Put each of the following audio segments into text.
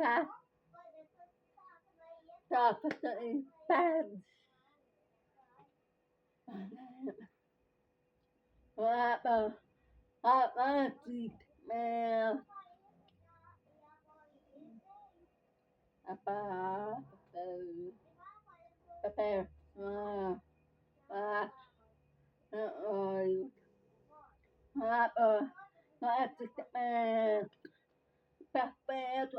fast suffocating fans. Rapper, Atlantic man, apa, prepare, rapper, Atlantic man, prepare to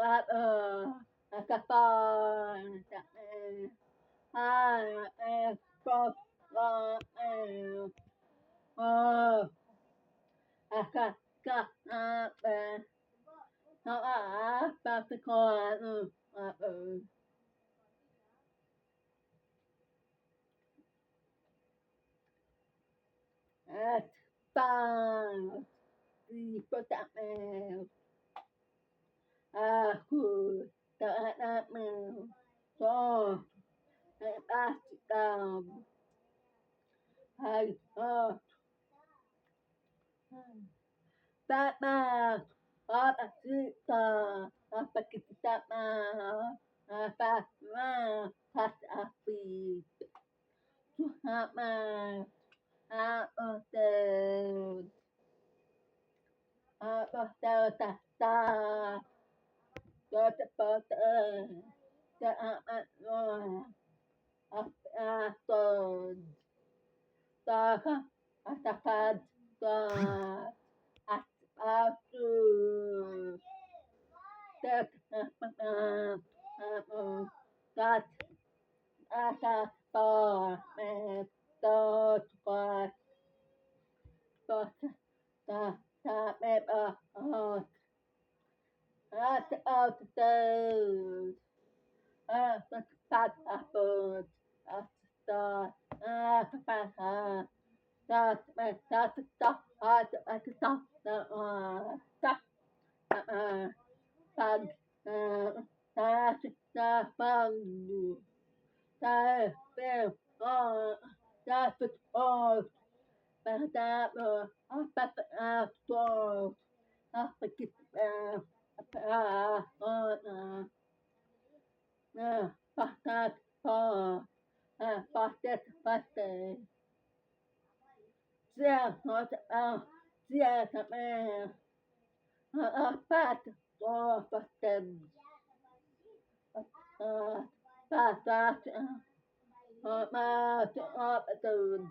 have a fun, and cross, and oh, I got nó ba cái con at fun the protect who that man so and ask I that man up a sister up a kid that man fast man fast a feet to have man out of the ta cho bớt cho tuần ta atapad ta asu tek kat asa pa me to pa ta ta me out the that bird that that pag pag yeah, not yeah, man. Fat or busted. Fat, my episodes.